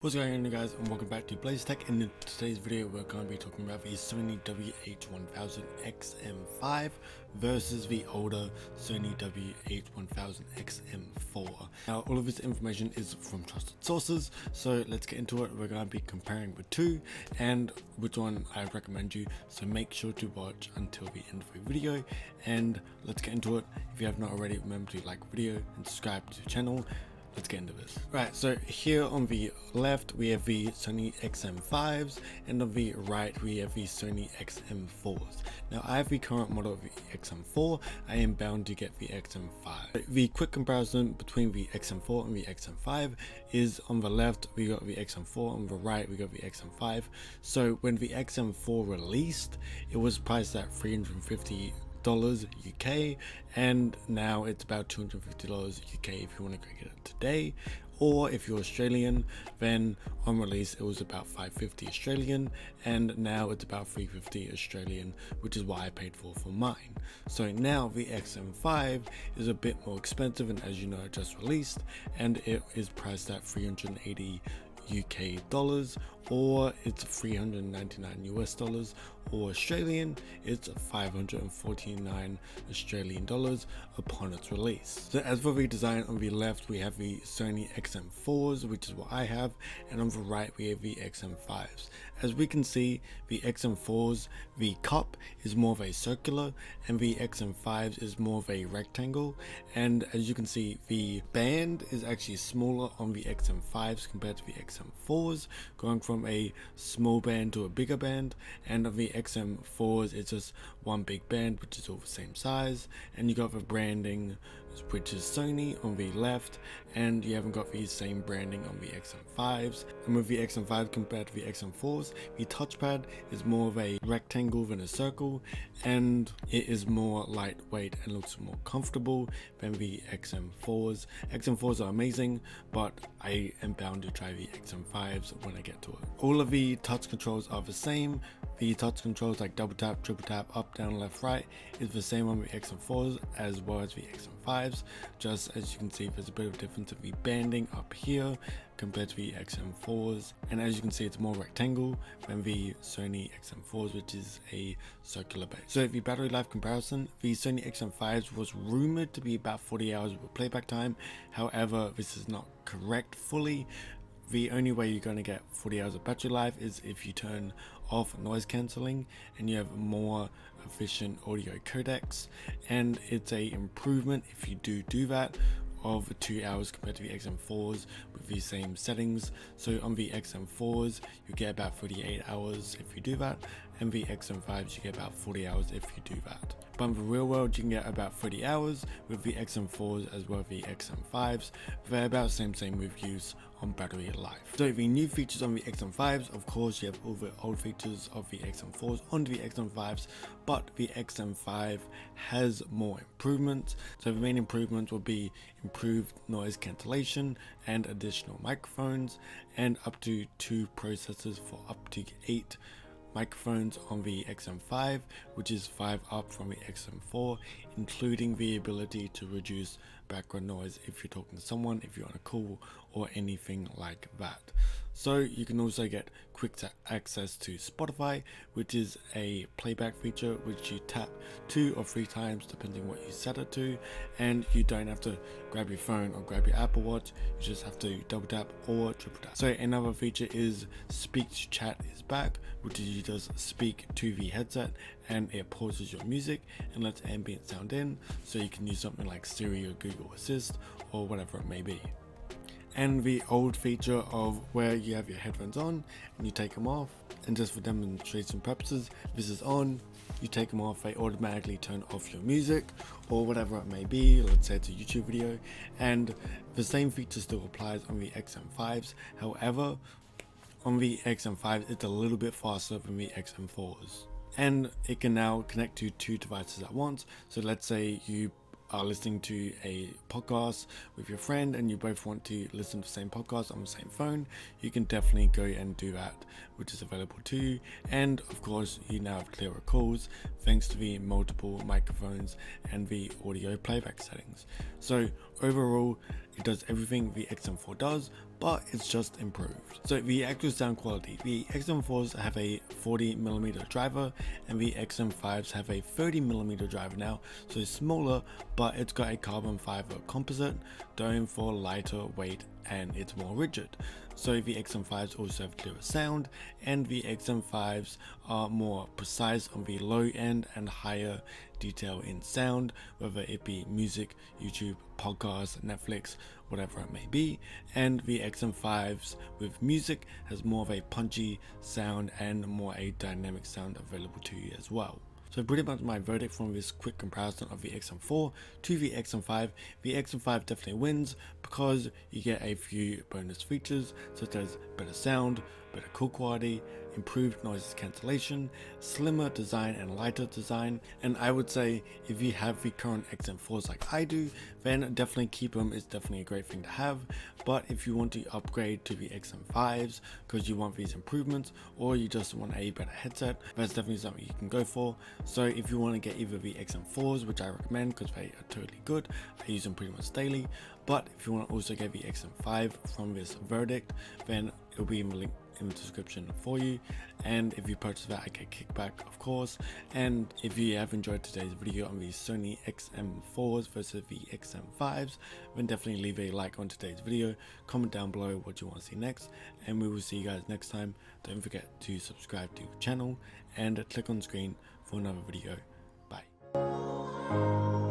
What's going on, guys, and welcome back to Blaze Tech. And in today's video we're going to be talking about the Sony WH-1000XM5 versus the older Sony WH-1000XM4. Now all of this information is from trusted sources, so let's get into it. We're going to be comparing the two and which one I recommend you, so make sure to watch until the end of the video and let's get into it. If you have not already, remember to like the video and subscribe to the channel. Let's get into this. Right, so here on the left we have the Sony XM5s and on the right we have the Sony XM4s. Now I have the current model of the XM4, I am bound to get the XM5. The quick comparison between the XM4 and the XM5 is on the left we got the XM4, on the right we got the XM5. So when the XM4 released, it was priced at $350 UK, and now it's about $250 UK if you want to go get it today. Or if you're Australian, then on release it was about $550 Australian, and now it's about $350 Australian, which is what I paid for mine. So now the XM5 is a bit more expensive, and as you know, it just released, and it is priced at $380 UK dollars, or it's $399 US dollars, or Australian it's $549 Australian dollars upon its release. So as for the design, on the left we have the Sony XM4s, which is what I have, and on the right we have the XM5s. As we can see, the XM4s, the cup is more of a circular and the XM5s is more of a rectangle, and as you can see the band is actually smaller on the XM5s compared to the XM4s, going from a small band to a bigger band, and on the XM4s it's just one big band which is all the same size, and you got the branding which is Sony on the left, and you haven't got the same branding on the XM5s. And with the XM5 compared to the XM4s, the touchpad is more of a rectangle than a circle, and it is more lightweight and looks more comfortable than the XM4s. XM4s are amazing, but I am bound to try the XM5s when I get to it. All of the touch controls are the same. The touch controls like double tap, triple tap, up, down, left, right is the same on the XM4s as well as the XM5s. Just as you can see, there's a bit of difference of the banding up here compared to the XM4s, and as you can see it's more rectangle than the Sony XM4s, which is a circular base. So the battery life comparison, the Sony XM5s was rumored to be about 40 hours with playback time. However, this is not correct fully. The only way you're going to get 40 hours of battery life is if you turn off noise cancelling and you have more efficient audio codecs, and it's a improvement if you do that of 2 hours compared to the XM4s with the same settings. So on the XM4s you get about 38 hours if you do that, and the XM5s you get about 40 hours if you do that. But in the real world you can get about 30 hours with the XM4s as well as the XM5s. They're about the same with use on battery life. So the new features on the XM5s, of course you have all the old features of the XM4s onto the XM5s, but the XM5 has more improvements. So the main improvements will be improved noise cancellation and additional microphones, and up to 2 processors for up to 8 microphones on the XM5, which is 5 up from the XM4, including the ability to reduce background noise if you're talking to someone, if you're on a call or anything like that. So you can also get quick access to Spotify, which is a playback feature which you tap 2 or 3 times depending what you set it to, and you don't have to grab your phone or grab your Apple Watch, you just have to double tap or triple tap. So another feature is speak to chat is back, which is you just speak to the headset and it pauses your music and lets ambient sound in, so you can use something like Siri or Google Assist or whatever it may be. And the old feature of where you have your headphones on and you take them off, and just for demonstration purposes, this is on, you take them off, they automatically turn off your music or whatever it may be, let's say it's a YouTube video, and the same feature still applies on the XM5s. However, on the XM5 it's a little bit faster than the XM4s, and it can now connect to 2 devices at once. So let's say you are listening to a podcast with your friend and you both want to listen to the same podcast on the same phone, you can definitely go and do that, which is available to you. And of course you now have clearer calls thanks to the multiple microphones and the audio playback settings. So overall it does everything the XM4 does, but it's just improved. So the actual sound quality, the XM4s have a 40mm driver and the XM5s have a 30mm driver now, so it's smaller, but it's got a carbon fiber composite, going for lighter weight and it's more rigid. So the XM5s also have clearer sound, and the XM5s are more precise on the low end and higher detail in sound, whether it be music, YouTube, podcasts, Netflix, whatever it may be. And the XM5s with music has more of a punchy sound and more a dynamic sound available to you as well. So pretty much my verdict from this quick comparison of the XM4 to the XM5, the XM5 definitely wins because you get a few bonus features such as better sound, better call quality, improved noise cancellation, slimmer design and lighter design. And I would say if you have the current XM4s like I do, then definitely keep them. It's definitely a great thing to have. But if you want to upgrade to the XM5s because you want these improvements, or you just want a better headset, that's definitely something you can go for. So if you want to get either the XM4s, which I recommend because they are totally good, I use them pretty much daily. But if you want to also get the XM5 from this verdict, then it'll be in the link in the description for you. And if you purchase that, I get kickback, of course. And if you have enjoyed today's video on the Sony XM4s versus the XM5s, then definitely leave a like on today's video, comment down below what you want to see next, and we will see you guys next time. Don't forget to subscribe to the channel and click on screen for another video. Bye.